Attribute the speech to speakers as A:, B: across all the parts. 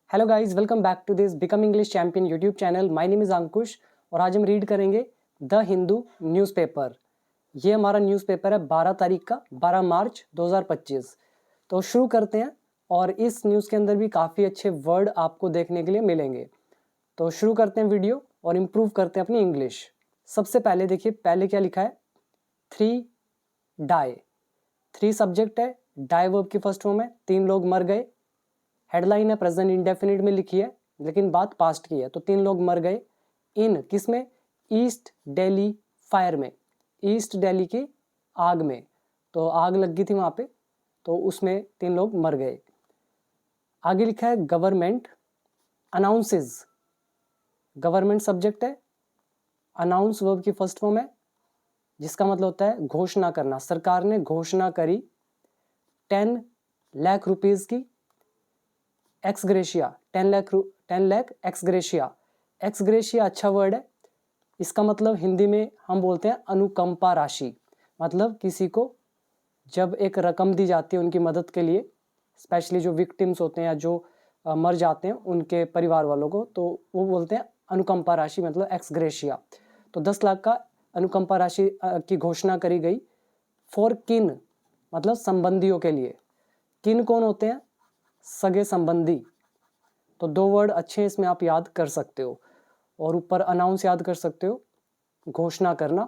A: Hello guys, welcome back to this become English champion YouTube channel. My name is Ankush और आज हम read करेंगे the Hindu newspaper. ये हमारा न्यूज़पेपर है 12 तारीख का, 12 मार्च 2025। तो शुरू करते हैं और इस न्यूज़ के अंदर भी काफ़ी अच्छे वर्ड आपको देखने के लिए मिलेंगे। तो शुरू करते हैं वीडियो और इम्प्रूव करते हैं अपनी इंग्लिश। सबसे पहले देखिए, पहले क्या लिखा है, 3 डाई। 3 सब्जेक्ट है, डाई वर्ब की फर्स्ट फॉर्म है, 3 लोग मर गए। हेडलाइन है प्रेजेंट इंडेफिनिट में लिखी है, लेकिन बात पास्ट की है। तो 3 लोग मर गए इन किस में, ईस्ट दिल्ली फायर में, ईस्ट दिल्ली की आग में। तो आग लग गई थी वहां पे, तो उसमें 3 लोग मर गए। आगे लिखा है गवर्नमेंट अनाउंसेस। गवर्नमेंट सब्जेक्ट है, अनाउंस वर्ब की फर्स्ट फॉर्म है, जिसका मतलब होता है घोषणा करना। सरकार ने घोषणा करी 10 लाख रुपीज की एक्सग्रेशिया, 10 लाख एक्सग्रेशिया। एक्सग्रेशिया अच्छा वर्ड है। इसका मतलब हिंदी में हम बोलते हैं अनुकंपा राशि। मतलब किसी को जब एक रकम दी जाती है उनकी मदद के लिए, स्पेशली जो विक्टिम्स होते हैं या जो मर जाते हैं उनके परिवार वालों को, तो वो बोलते हैं अनुकंपा राशि, मतलब एक्सग्रेशिया। तो 10 लाख का अनुकंपा राशि की घोषणा करी गई। फॉर किन मतलब संबंधियों के लिए। किन कौन होते हैं, सगे संबंधी। तो 2 वर्ड अच्छे इसमें आप याद कर सकते हो। और ऊपर अनाउंस याद कर सकते हो, घोषणा करना।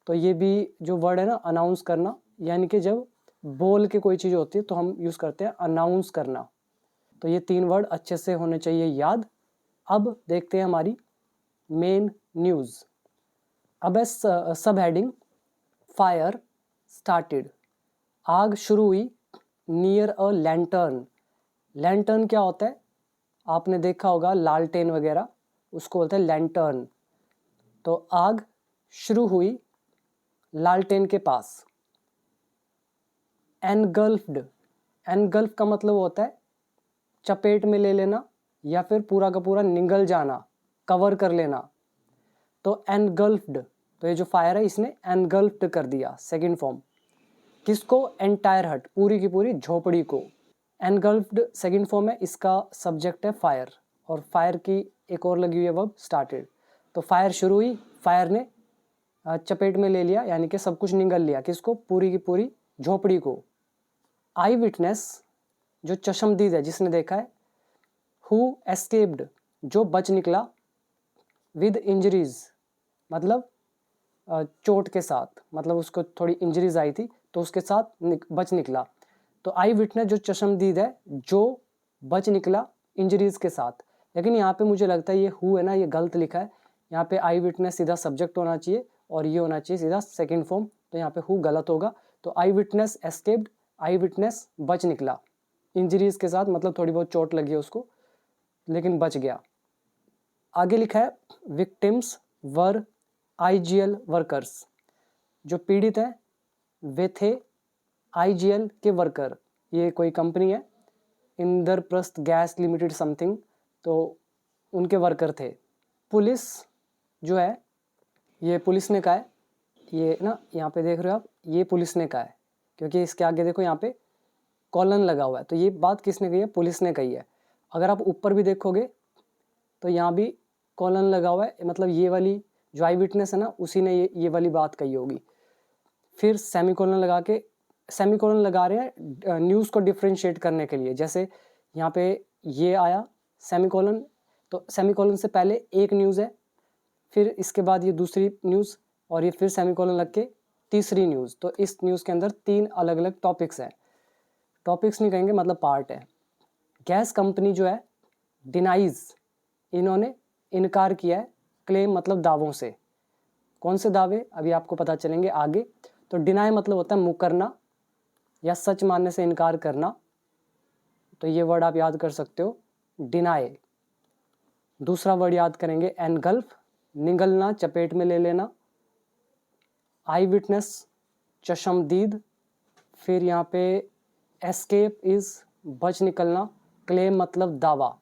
A: तो ये भी जो वर्ड है ना, अनाउंस करना, यानी कि जब बोल के कोई चीज़ होती है तो हम यूज़ करते हैं अनाउंस करना। तो ये 3 वर्ड अच्छे से होने चाहिए याद। अब देखते हैं हमारी मेन न्यूज़। अब है सब हेडिंग, फायर स्टार्टेड। आग शुरू हुई नियर अ लैंटर्न। लैंटर्न क्या होता है, आपने देखा होगा लालटेन वगैरह, उसको बोलते हैं लैंटर्न। तो आग शुरू हुई लालटेन के पास। एनगल्फ्ड, एनगल्फ का मतलब होता है चपेट में ले लेना या फिर पूरा का पूरा निगल जाना, कवर कर लेना। तो एनगल्फ्ड, तो ये जो फायर है इसने एनगल्फ्ड कर दिया, सेकंड फॉर्म। किसको, एंटायर हट, पूरी की पूरी झोपड़ी को। एनगल्फ्ड सेकंड फॉर्म है, इसका सब्जेक्ट है फायर, और फायर की एक और लगी हुई है वर्ब स्टार्टेड। तो फायर शुरू हुई, फायर ने चपेट में ले लिया, यानी कि सब कुछ निगल लिया। किसको, पूरी की पूरी झोपड़ी को। आई विटनेस जो चश्मदीद है, जिसने देखा है। हु एस्केप्ड जो बच निकला। विद इंजरीज मतलब चोट के साथ, मतलब उसको थोड़ी इंजरीज आई थी तो उसके साथ बच निकला। तो आई विटनेस जो चश्मदीद है, जो बच निकला इंजरीज के साथ। लेकिन यहाँ पे मुझे लगता है ये हु है ना, ये गलत लिखा है। यहाँ पे आई विटनेस सीधा सब्जेक्ट होना चाहिए और ये होना चाहिए सीधा सेकंड फॉर्म। तो यहाँ पे हु गलत होगा। तो आई विटनेस एस्केप्ड, आई विटनेस बच निकला इंजरीज के साथ, मतलब थोड़ी बहुत चोट लगी है उसको लेकिन बच गया। आगे लिखा है विक्टिम्स वर आईजीएल वर्कर्स। जो पीड़ित हैं वे थे आईजीएल के वर्कर। ये कोई कंपनी है, इंद्रप्रस्थ गैस लिमिटेड समथिंग, तो उनके वर्कर थे। पुलिस जो है, ये पुलिस ने कहा है, ये ना यहाँ पे देख रहे हो आप, ये पुलिस ने कहा है, क्योंकि इसके आगे देखो यहाँ पे कॉलन लगा हुआ है। तो ये बात किसने कही है, पुलिस ने कही है। अगर आप ऊपर भी देखोगे तो यहाँ भी कॉलन लगा हुआ है, मतलब ये वाली जो आई विटनेस है ना, उसी ने ये वाली बात कही होगी। फिर सेमीकोलन लगा के, सेमीकोलन लगा रहे हैं न्यूज़ को डिफ्रेंशिएट करने के लिए। जैसे यहाँ पे ये आया सेमीकोलन, तो सेमीकोलन से पहले एक न्यूज़ है, फिर इसके बाद ये दूसरी न्यूज़, और ये फिर सेमीकोलन लग के तीसरी न्यूज़। तो इस न्यूज़ के अंदर 3 अलग अलग टॉपिक्स हैं। टॉपिक्स नहीं कहेंगे, मतलब पार्ट है। गैस कंपनी जो है डिनाइज, इन्होंने इनकार किया है, क्लेम मतलब दावों से। कौन से दावे, अभी आपको पता चलेंगे आगे। तो डिनाई मतलब होता है मुकरना या सच मानने से इनकार करना। तो ये वर्ड आप याद कर सकते हो, डिनाई। दूसरा वर्ड याद करेंगे एनगल्फ, निगलना, चपेट में ले लेना। आई विटनेस चश्मदीद। फिर यहाँ पे एस्केप इज बच निकलना, क्लेम मतलब दावा।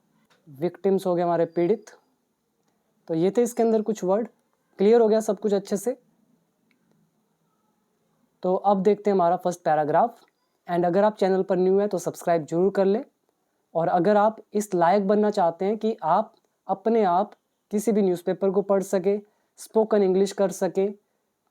A: विक्टिम्स हो गए हमारे पीड़ित। तो ये थे इसके अंदर कुछ वर्ड। क्लियर हो गया सब कुछ अच्छे से। तो अब देखते हैं हमारा फर्स्ट पैराग्राफ। एंड अगर आप चैनल पर न्यू है तो सब्सक्राइब जरूर कर लें। और अगर आप इस लायक बनना चाहते हैं कि आप अपने आप किसी भी न्यूज़पेपर को पढ़ सके, स्पोकन इंग्लिश कर सके,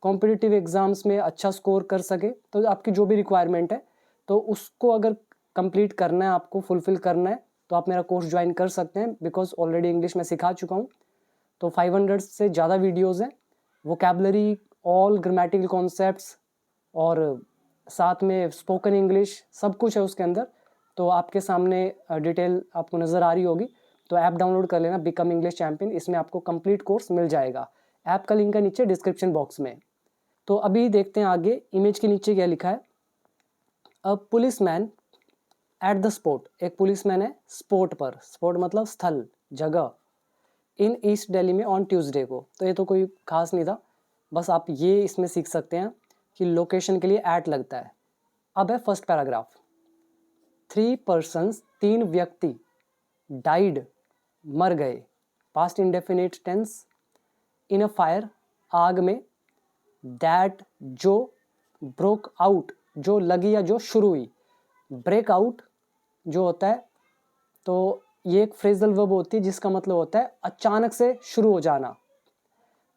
A: कॉम्पिटिटिव एग्ज़ाम्स में अच्छा स्कोर कर सके, तो आपकी जो भी रिक्वायरमेंट है तो उसको अगर कंप्लीट करना है, आपको फुलफ़िल करना है, तो आप मेरा कोर्स ज्वाइन कर सकते हैं। बिकॉज ऑलरेडी इंग्लिश मैं सिखा चुका हूँ। तो 500 से ज़्यादा वीडियोज़ हैं, वोकैबलरी, ऑल ग्रामेटिकल कॉन्सेप्ट्स और साथ में स्पोकन इंग्लिश, सब कुछ है उसके अंदर। तो आपके सामने डिटेल आपको नज़र आ रही होगी। तो ऐप डाउनलोड कर लेना, बिकम इंग्लिश चैम्पियन, इसमें आपको कंप्लीट कोर्स मिल जाएगा। ऐप का लिंक है नीचे डिस्क्रिप्शन बॉक्स में। तो अभी देखते हैं आगे, इमेज के नीचे क्या लिखा है। A policeman at the spot, एक पुलिसमैन है स्पॉट पर, स्पॉट मतलब स्थल, जगह, इन ईस्ट दिल्ली में ऑन ट्यूसडे को। तो ये तो कोई खास नहीं था, बस आप ये इसमें सीख सकते हैं कि लोकेशन के लिए एट लगता है। अब है फर्स्ट पैराग्राफ। 3 persons, 3 व्यक्ति, डाइड, मर गए, past indefinite tense, in a fire, आग में, दैट, जो, ब्रोक आउट, जो लगी या जो शुरू हुई, ब्रेक आउट जो होता है, तो ये एक फ्रेजल वर्ब होती है जिसका मतलब होता है अचानक से शुरू हो जाना।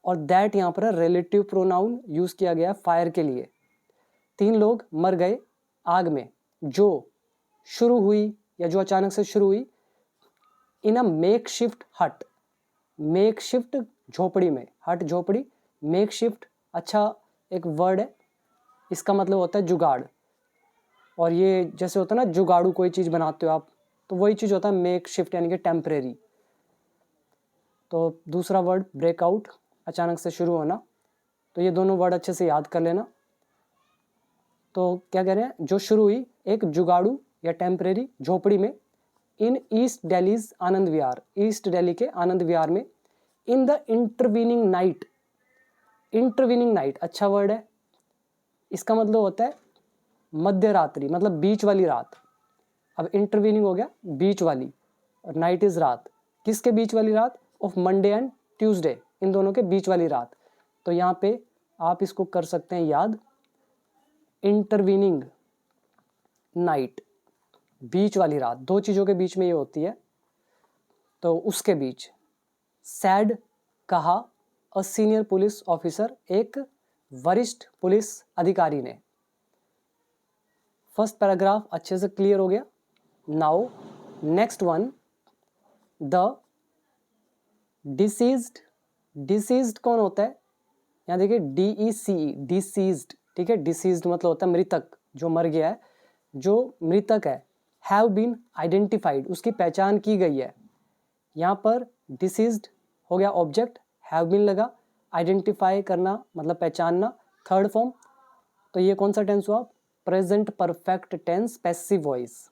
A: और दैट यहाँ पर रिलेटिव प्रोनाउन यूज किया गया फायर के लिए। 3 लोग मर गए आग में, जो शुरू हुई या जो अचानक से शुरू हुई, इन अ मेक शिफ्ट हट, मेक शिफ्ट झोपड़ी में, हट झोपड़ी, मेक शिफ्ट अच्छा एक वर्ड है, इसका मतलब होता है जुगाड़। और ये जैसे होता है ना जुगाड़ू, कोई चीज़ बनाते हो आप, तो वही चीज़ होता है मेक शिफ्ट, यानी कि टेम्परेरी। तो दूसरा वर्ड ब्रेकआउट, अचानक से शुरू होना। तो ये दोनों वर्ड अच्छे से याद कर लेना। तो क्या कह रहे हैं, जो शुरू हुई एक जुगाड़ू या टेम्परेरी झोपड़ी में, इन east Delhi's Anand Vihar, east Delhi के आनंद विहार में, in the intervening night, intervening night अच्छा वर्ड है, इसका मतलब होता है मध्य रात्रि, मतलब बीच वाली रात। अब इंटरवीनिंग हो गया बीच वाली, और नाइट इज रात, किसके बीच वाली रात, ऑफ मंडे एंड ट्यूसडे, इन दोनों के बीच वाली रात। तो यहाँ पे आप इसको कर सकते हैं याद, इंटरवीनिंग नाइट, बीच वाली रात, दो चीज़ों के बीच में ये होती है, तो उसके बीच। सैड कहा, अ सीनियर पुलिस ऑफिसर, एक वरिष्ठ पुलिस अधिकारी ने। फर्स्ट पैराग्राफ अच्छे से क्लियर हो गया। Now next one, the deceased, deceased कौन होता है, यहाँ देखिए DECE, डिसीज्ड, ठीक है। डिसीज्ड मतलब होता है मृतक, जो मर गया है, जो मृतक है। हैव बीन आइडेंटिफाइड, उसकी पहचान की गई है। यहाँ पर डिसीज्ड हो गया ऑब्जेक्ट, हैव बीन लगा, आइडेंटिफाई करना मतलब पहचानना, थर्ड फॉर्म। तो ये कौन सा टेंस हुआ, present perfect tense, passive voice.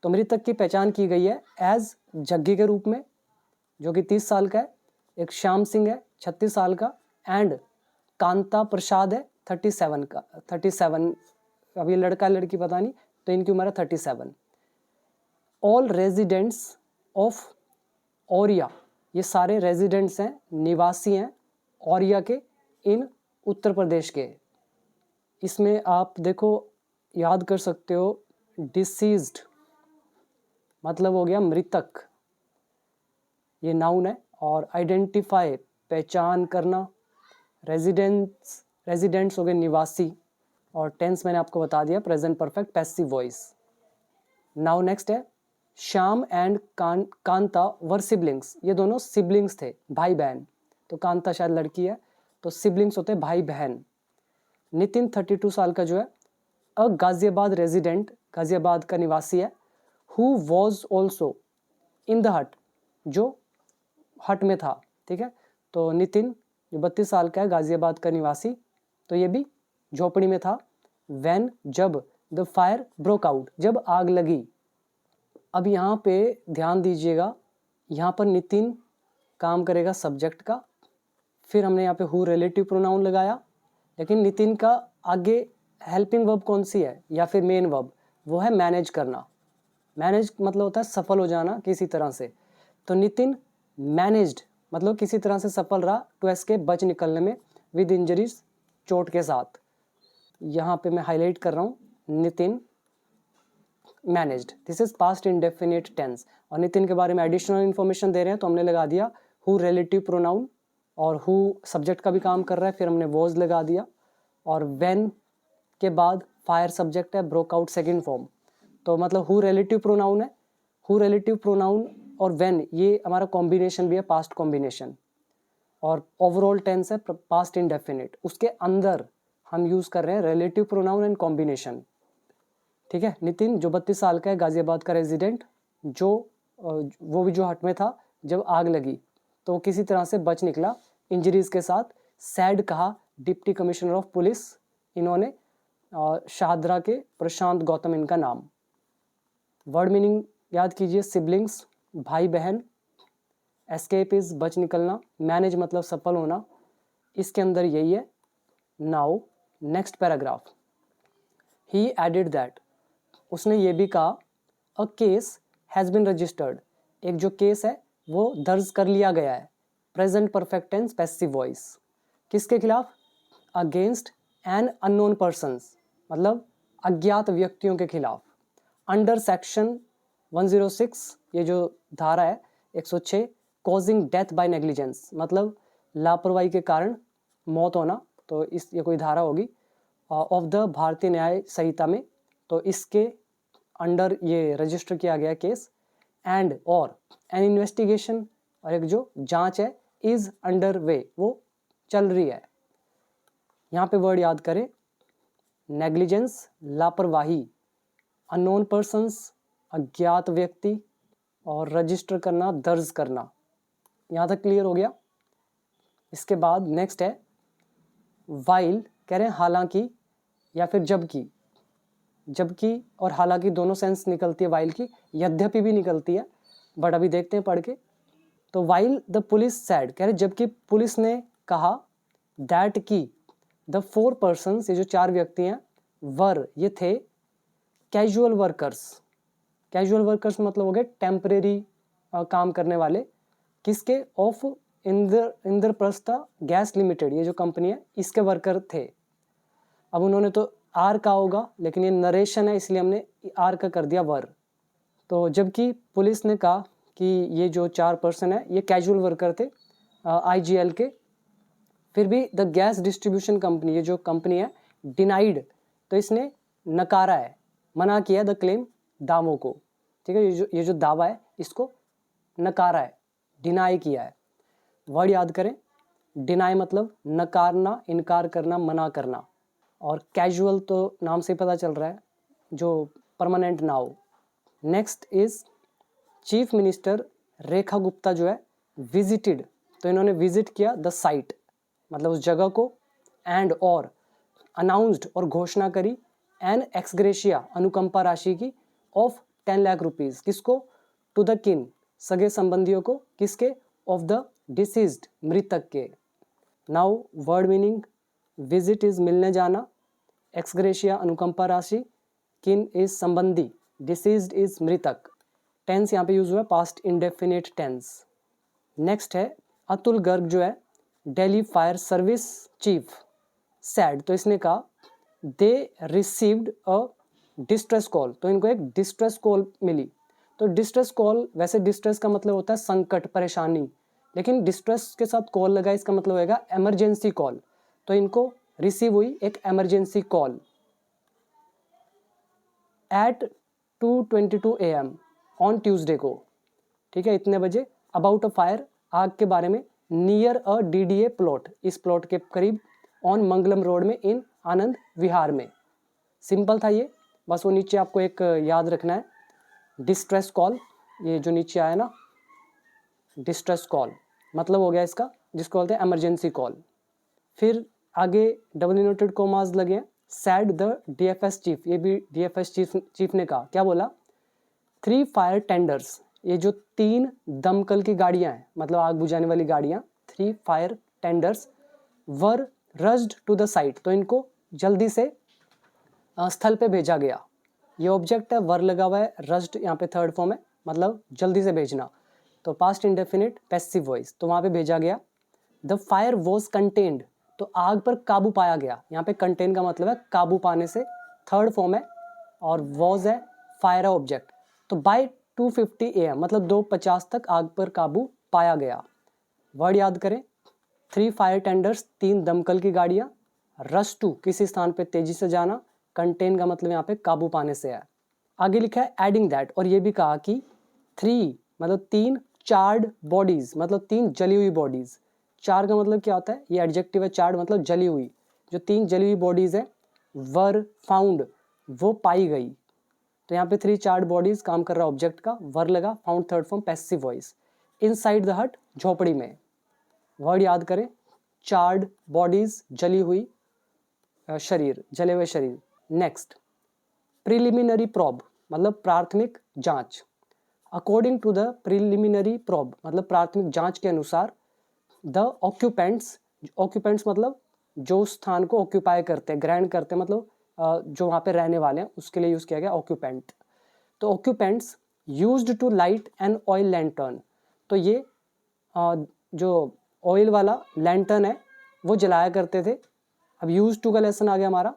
A: तो मृतक की पहचान की गई है एज जग्गी के रूप में, जो कि 30 साल का है, एक श्याम सिंह है 36 साल का, एंड कांता प्रसाद है 37 का, 37, अभी लड़का लड़की पता नहीं, तो इनकी उम्र है 37। ऑल रेजिडेंट्स ऑफ औरिया, ये सारे रेजिडेंट्स हैं, निवासी हैं औरिया के, इन उत्तर प्रदेश के। इसमें आप देखो याद कर सकते हो, डिसीज्ड मतलब हो गया मृतक, ये नाउन है, और आइडेंटिफाई पहचान करना, रेजिडेंट्स, रेजिडेंट्स हो गए निवासी, और टेंस मैंने आपको बता दिया present perfect passive voice. Now next है, Shyam and Kanta were siblings, ये दोनों सिबलिंग्स थे, भाई बहन। तो कांता शायद लड़की है, तो सिबलिंग्स होते हैं भाई बहन। नितिन 32 साल का जो है, अ गाजियाबाद रेजिडेंट, गाजियाबाद का निवासी है, who was also in the हट, जो हट में था, ठीक है। तो नितिन जो 32 साल का है, गाजियाबाद का निवासी, तो ये भी झोपड़ी में था। व्हेन जब, द फायर ब्रोक आउट, जब आग लगी। अब यहाँ पे ध्यान दीजिएगा, यहाँ पर नितिन काम करेगा सब्जेक्ट का, फिर हमने यहाँ पे हु रिलेटिव प्रोनाउन लगाया, लेकिन नितिन का आगे हेल्पिंग वर्ब कौन सी है या फिर मेन वर्ब, वो है मैनेज करना। मैनेज मतलब होता है सफल हो जाना किसी तरह से। तो नितिन मैनेज्ड मतलब किसी तरह से सफल रहा, टू एस्केप बच निकलने में, विद इंजरीज चोट के साथ। यहाँ पे मैं हाईलाइट कर रहा हूँ, Nitin managed, this is past indefinite tense. और नितिन के बारे में एडिशनल इन्फॉर्मेशन दे रहे हैं तो हमने लगा दिया हु रिलेटिव प्रोनाउन, और हु सब्जेक्ट का भी काम कर रहा है, फिर हमने वॉज लगा दिया। और व्हेन के बाद फायर सब्जेक्ट है, ब्रोक आउट सेकेंड फॉर्म, तो मतलब हु रिलेटिव प्रोनाउन है, हु रिलेटिव प्रोनाउन और व्हेन ये हमारा कॉम्बिनेशन भी है, पास्ट कॉम्बिनेशन, और ओवरऑल टेंस है पास्ट इंडेफिनिट। उसके अंदर हम यूज़ कर रहे हैं रिलेटिव प्रोनाउन एंड कॉम्बिनेशन। ठीक है, नितिन जो 32 साल का है, गाजियाबाद का रेजिडेंट, जो वो भी जो हट में था जब आग लगी तो किसी तरह से बच निकला इंजरीज के साथ। सैड कहा डिप्टी कमिश्नर ऑफ पुलिस, इन्होंने शाहदरा के प्रशांत गौतम इनका नाम। वर्ड मीनिंग याद कीजिए, सिबलिंग्स भाई बहन, एस्केप इज बच निकलना, मैनेज मतलब सफल होना, इसके अंदर यही है। Now next paragraph, he added that, उसने ये भी कहा a case has been registered, एक जो केस है वो दर्ज कर लिया गया है, present perfect tense passive voice, किसके खिलाफ, अगेंस्ट एन अननोन पर्सन्स, मतलब अज्ञात व्यक्तियों के खिलाफ, अंडर सेक्शन 106, ये जो धारा है 106, कॉजिंग डेथ बाय नेग्लिजेंस, मतलब लापरवाही के कारण मौत होना, तो इस ये कोई धारा होगी ऑफ द भारतीय न्याय संहिता में, तो इसके अंडर ये रजिस्टर किया गया केस। एंड और एन इन्वेस्टिगेशन, और एक जो जांच है, इज अंडर वे, वो चल रही है। यहाँ पे वर्ड याद करें, नेग्लिजेंस लापरवाही, अननोन पर्सन्स अज्ञात व्यक्ति, और रजिस्टर करना दर्ज करना। यहाँ तक क्लियर हो गया। इसके बाद नेक्स्ट है वाइल, कह रहे हैं हालांकि या फिर जबकि, जबकि और हालांकि दोनों सेंस निकलती है वाइल की, यद्यपि भी निकलती है, बट अभी देखते हैं पढ़ के। तो वाइल द पुलिस सैड, कह रहे जबकि पुलिस ने कहा, दैट की द 4 पर्सन्स, ये जो 4 व्यक्ति हैं, वर ये थे, कैजुअल वर्कर्स, कैजुअल वर्कर्स मतलब हो गए टेम्परेरी काम करने वाले, किसके, ऑफ इंद्रप्रस्था गैस लिमिटेड, ये जो कंपनी है इसके वर्कर थे। अब उन्होंने तो आर का होगा, लेकिन ये नरेशन है इसलिए हमने आर का कर दिया वर। तो जबकि पुलिस ने कहा कि ये जो 4 पर्सन है ये कैजुअल वर्कर थे आईजीएल के, फिर भी द गैस डिस्ट्रीब्यूशन कंपनी, ये जो कंपनी है, डिनाइड, तो इसने नकारा है, मना किया द क्लेम, दावों को। ठीक है, ये जो दावा है इसको नकारा है, डिनाई किया है। वर्ड याद करें, डिनाई मतलब नकारना, इनकार करना, मना करना, और कैजुअल तो नाम से पता चल रहा है जो परमानेंट ना हो। Next is chief minister Rekha Gupta जो है विजिटेड, तो इन्होंने विजिट किया द साइट, मतलब उस जगह को, एंड और अनाउंस्ड और घोषणा करी, एन एक्सग्रेशिया अनुकंपा राशि की, ऑफ 10 लाख रुपीज़, किसको, टू द किन सगे संबंधियों को, किसके, ऑफ द डिसीज्ड मृतक के। Now word meaning, visit is मिलने जाना, एक्सग्रेशिया अनुकंपा राशि, किन इज संबंधी, डिसीज्ड इज मृतक। टेंस यहाँ पे यूज हुआ है पास्ट इंडेफिनिट टेंस। नेक्स्ट है अतुल गर्ग जो है Delhi fire service chief sad, तो इसने कहा they received a distress call, तो इनको एक डिस्ट्रेस कॉल मिली। तो डिस्ट्रेस कॉल, वैसे डिस्ट्रेस का मतलब होता है संकट, परेशानी, लेकिन डिस्ट्रेस के साथ कॉल लगा इसका मतलब होगा इमरजेंसी कॉल, तो इनको रिसीव हुई एक emergency call at 2:22 AM on Tuesday को। ठीक है, इतने बजे, अबाउट अ फायर, आग के बारे में, नियर अ डीडीए प्लॉट, इस प्लॉट के करीब, ऑन मंगलम रोड में, इन आनंद विहार में। सिंपल था ये, बस वो नीचे आपको एक याद रखना है, डिस्ट्रेस कॉल, ये जो नीचे आया ना डिस्ट्रेस कॉल, मतलब हो गया इसका जिसको बोलते हैं इमरजेंसी कॉल। फिर आगे डबल इनवर्टेड कोमास लगे हैं, सैड द डीएफएस चीफ, ये भी डीएफएस चीफ ने कहा, क्या बोला, 3 फायर टेंडर्स, ये जो 3 दमकल की गाड़ियां हैं, मतलब आग बुझाने वाली गाड़ियां, 3 fire tenders were rushed to the site, तो इनको जल्दी से स्थल पे भेजा गया। ये ऑब्जेक्ट है, वर लगा हुआ है, रश्ड यहाँ पे थर्ड फॉर्म है, मतलब जल्दी से भेजना, तो पास्ट इंडेफिनिट पैसिव वॉइस, तो वहाँ पे भेजा गया। द फायर वॉज कंटेन्ड, तो आग पर काबू पाया गया, यहाँ पे कंटेन का मतलब है काबू पाने से, थर्ड फॉर्म है, और वॉज है फायर ऑब्जेक्ट। तो बाय 2:50 AM मतलब 2:50 तक आग पर काबू पाया गया। वर्ड याद करें, 3 फायर टेंडर्स 3 दमकल की गाड़ियां, रश टू किसी स्थान पे तेजी से जाना, कंटेन का मतलब यहाँ पे काबू पाने से है। आगे लिखा है एडिंग दैट, और ये भी कहा कि 3 मतलब 3 चार्ड बॉडीज मतलब 3 जली हुई बॉडीज। चार का मतलब क्या होता है, ये एडजेक्टिव है, चार्ड मतलब जली हुई, जो 3 जली हुई बॉडीज है वर फाउंड वो पाई गई। तो यहाँ पे 3 चार्ड बॉडीज काम कर रहा ऑब्जेक्ट का, वर लगा, found third form passive voice. Inside the हट झोपड़ी में। वर्ड याद करें, चार्ड बॉडीज जली हुई शरीर, जले हुए शरीर। नेक्स्ट, प्रिलिमिनरी प्रोब मतलब प्राथमिक जांच। According to the preliminary probe मतलब प्राथमिक जांच के अनुसार, द ऑक्यूपेंट्स, ऑक्यूपेंट्स मतलब जो स्थान को ऑक्यूपाई करते हैं, ग्रहण करते हैं, मतलब जो वहाँ पे रहने वाले हैं उसके लिए यूज़ किया गया ऑक्यूपेंट। तो occupants used to light an oil lantern. तो ये जो ऑयल वाला लैंटर्न है वो जलाया करते थे। अब यूज टू का लेसन आ गया हमारा,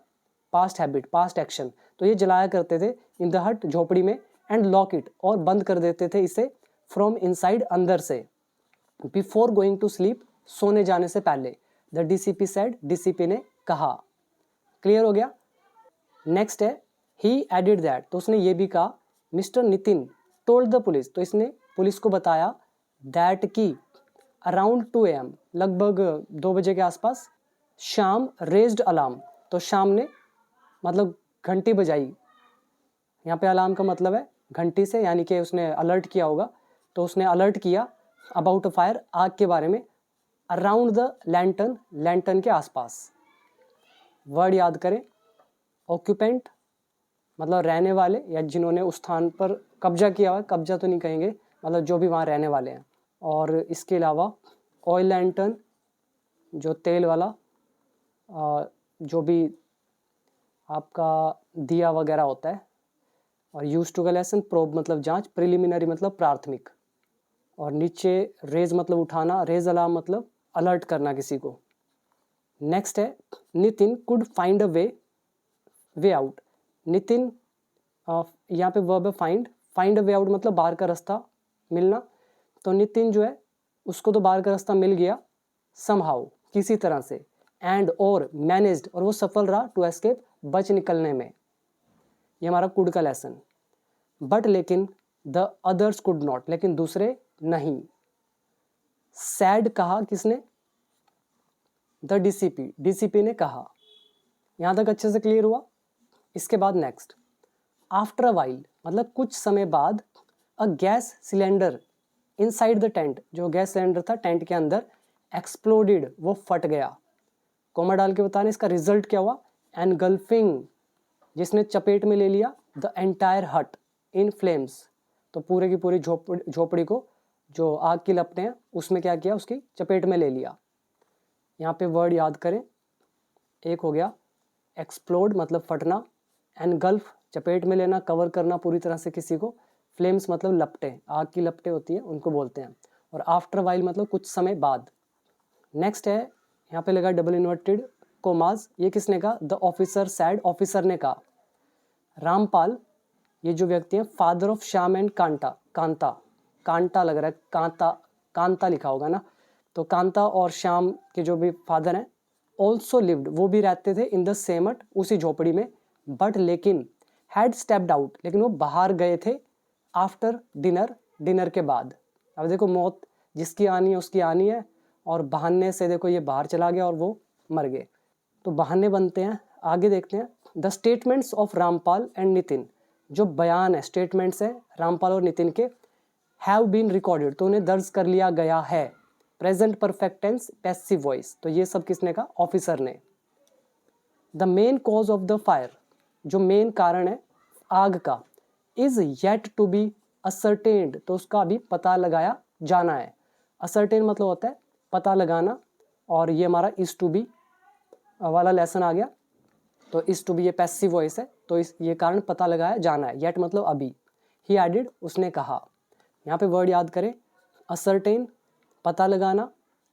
A: पास्ट हैबिट, पास्ट एक्शन। तो ये जलाया करते थे इन द हट झोपड़ी में, एंड लॉक इट और बंद कर देते थे इसे, फ्रॉम इनसाइड अंदर से, बिफोर गोइंग टू स्लीप सोने जाने से पहले। द डीसीपी सेड, डीसीपी ने कहा। क्लियर हो गया। नेक्स्ट है ही एडिड दैट, तो उसने ये भी कहा, mister Nitin told the police, तो इसने पुलिस को बताया, दैट की अराउंड 2 AM लगभग 2 बजे के आसपास, शाम रेज्ड अलार्म, तो शाम ने मतलब घंटी बजाई। यहाँ पे अलार्म का मतलब है घंटी से, यानी कि उसने अलर्ट किया होगा। तो उसने अलर्ट किया अबाउट अ फायर, आग के बारे में, अराउंड द लैंटर्न, लैंटर्न के आसपास। वर्ड याद करें, ऑक्यूपेंट मतलब रहने वाले या जिन्होंने उस स्थान पर कब्जा किया हुआ, कब्जा तो नहीं कहेंगे, मतलब जो भी वहाँ रहने वाले हैं। और इसके अलावा ऑयल लैंटर्न जो तेल वाला, जो भी आपका दिया वगैरह होता है। और यूज टू का लेसन, प्रोब मतलब जांच, प्रिलिमिनरी मतलब प्राथमिक, और नीचे रेज मतलब उठाना, रेज अलार्म मतलब अलर्ट करना किसी को। नेक्स्ट है Nitin could find a way out. Nitin यहाँ पे वर्ब है find, find a way out मतलब बाहर का रास्ता मिलना। तो नितिन जो है उसको तो बाहर का रास्ता मिल गया, समहाउ किसी तरह से, एंड और मैनेज्ड और वो सफल रहा, टू एस्केप बच निकलने में। ये हमारा कुड का लेसन। बट लेकिन द अदर्स कुड नॉट, लेकिन दूसरे नहीं। सैड कहा किसने, द डीसीपी, डीसीपी ने कहा। यहां तक अच्छे से क्लियर हुआ। इसके बाद नेक्स्ट, आफ्टर अ वाइल मतलब कुछ समय बाद, a gas cylinder inside the tent, जो गैस सिलेंडर था टेंट के अंदर, एक्सप्लोडेड वो फट गया। कोमा डाल के बताने इसका रिजल्ट क्या हुआ, एनगल्फिंग जिसने चपेट में ले लिया, द एंटायर हट इन फ्लेम्स, तो पूरे की पूरी झोपड़ी को जो आग की लपटें हैं उसमें क्या किया, उसकी चपेट में ले लिया। यहाँ पे वर्ड याद करें, एक हो गया एक्सप्लोड मतलब फटना, एनगल्फ चपेट में लेना, कवर करना पूरी तरह से किसी को, फ्लेम्स मतलब लपटें, आग की लपटें होती हैं उनको बोलते हैं, और आफ्टर वाइल मतलब कुछ समय बाद। नेक्स्ट है यहाँ पे लगा डबल इन्वर्टेड कोमाज, ये किसने कहा, द ऑफिसर सैड, ऑफिसर ने कहा। रामपाल ये जो व्यक्ति हैं, father of Shyam and Kanta, Kanta, Kanta लग रहा है, कांता, कांता लिखा होगा ना, तो कांता और श्याम के जो भी फादर हैं, ऑल्सो लिव्ड वो भी रहते थे, इन द सेम हट उसी झोपड़ी में, बट लेकिन हैड स्टेप्ड आउट लेकिन वो बाहर गए थे, आफ्टर डिनर, डिनर के बाद। अब देखो मौत जिसकी आनी है उसकी आनी है, और बहाने से देखो ये बाहर चला गया और वो मर गए, तो बहाने बनते हैं। आगे देखते हैं, the statements of Rampal and Nitin, जो बयान है स्टेटमेंट्स है रामपाल और नितिन के, हैव बीन रिकॉर्डेड तो उन्हें दर्ज कर लिया गया है, present perfect tense passive voice, तो ये सब किसने कहा, ऑफिसर ने। The main cause of the fire, जो मेन कारण है आग का, is yet to be ascertained, तो उसका अभी पता लगाया जाना है। असर्टेन मतलब होता है पता लगाना, और ये हमारा इज टू बी वाला लेसन आ गया। तो इज टू बी ये पैसिव वॉइस है, तो इस ये कारण पता लगाया जाना है, येट मतलब अभी। ही एडिड उसने कहा। यहाँ पे वर्ड याद करें, असर्टेन पता लगाना,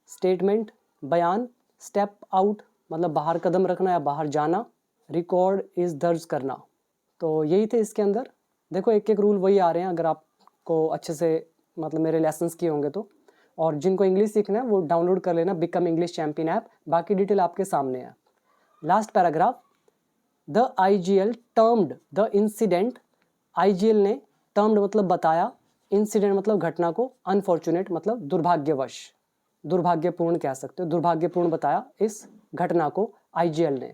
A: स्टेटमेंट बयान, स्टेप आउट मतलब बाहर कदम रखना या बाहर जाना, रिकॉर्ड इज दर्ज करना। तो यही थे इसके अंदर। देखो एक एक रूल वही आ रहे हैं अगर आपको अच्छे से मतलब मेरे लेसन्स किए होंगे तो। और जिनको इंग्लिश सीखना है वो डाउनलोड कर लेना बिकम इंग्लिश चैंपियन ऐप, बाकी डिटेल आपके सामने है। Last paragraph, the IGL termed the incident, IGL ने टर्म्ड मतलब बताया, इंसिडेंट मतलब घटना को, अनफॉर्चुनेट मतलब दुर्भाग्यवश, दुर्भाग्यपूर्ण कह सकते हो, दुर्भाग्यपूर्ण बताया इस घटना को IGL ने।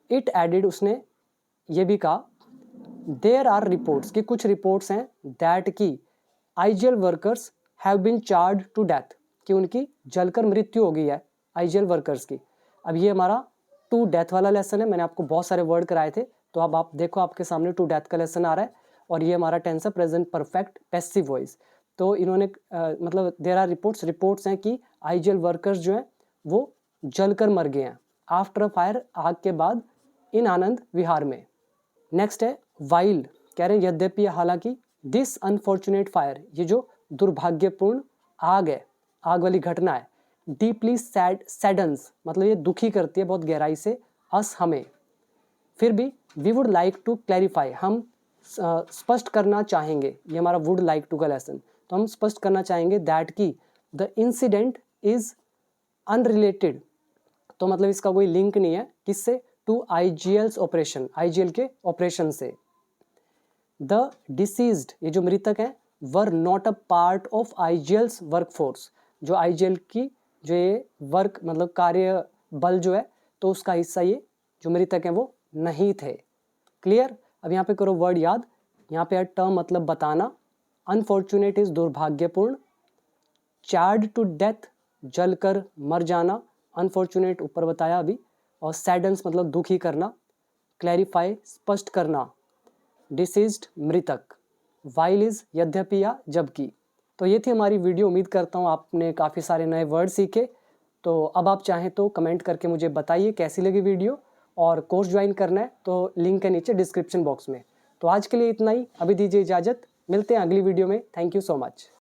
A: इट एडिड, उसने ये भी कहा, देयर आर रिपोर्ट्स, कि कुछ रिपोर्ट्स हैं, दैट की IGL workers have been charred to death, कि उनकी जलकर मृत्यु हो गई है IGL वर्कर्स की। अब ये हमारा टू डेथ वाला लेसन है, मैंने आपको बहुत सारे वर्ड कराए थे, तो अब आप देखो आपके सामने टू डेथ का लेसन आ रहा है, और ये हमारा टेंस है प्रेजेंट परफेक्ट पैसिव वॉइस। तो इन्होंने मतलब देयर आर रिपोर्ट्स हैं कि IGL वर्कर्स जो हैं वो जलकर मर गए हैं आफ्टर फायर, आग के बाद, इन आनंद विहार में। नेक्स्ट है वाइल, कह रहे हैं यद्यपि, हालांकि, दिस अनफॉर्चुनेट फायर, ये जो दुर्भाग्यपूर्ण आग है, आग वाली घटना है, डीपली सैडन्स मतलब ये दुखी करती है बहुत गहराई से, अस हमें। फिर भी we would like to clarify, हम स्पष्ट करना चाहेंगे, ये हमारा वुड लाइक टू का लेसन, तो हम स्पष्ट करना चाहेंगे दैट की द इंसिडेंट इज अनरिलेटेड, तो मतलब इसका कोई लिंक नहीं है किससे, टू IGL's ऑपरेशन, IGL के ऑपरेशन से। द डिसीज्ड, ये जो मृतक हैं, were not a part of IGL's workforce, जो IGL की जो ये वर्क मतलब कार्य बल जो है, तो उसका हिस्सा ये जो मृतक हैं वो नहीं थे। क्लियर। अब यहाँ पे करो वर्ड याद, यहाँ पे टर्म मतलब बताना, अनफॉर्चुनेट इज दुर्भाग्यपूर्ण, चार्ड टू डेथ जलकर मर जाना, अनफॉर्चुनेट ऊपर बताया अभी, और सैडन्स मतलब दुखी करना, क्लैरिफाई स्पष्ट करना, डिसीज्ड मृतक, वाइल इज यद्यपि या जबकि। तो ये थी हमारी वीडियो, उम्मीद करता हूँ आपने काफ़ी सारे नए वर्ड सीखे। तो अब आप चाहें तो कमेंट करके मुझे बताइए कैसी लगी वीडियो, और कोर्स ज्वाइन करना है तो लिंक है नीचे डिस्क्रिप्शन बॉक्स में। तो आज के लिए इतना ही, अभी दीजिए इजाज़त, मिलते हैं अगली वीडियो में। Thank you so much.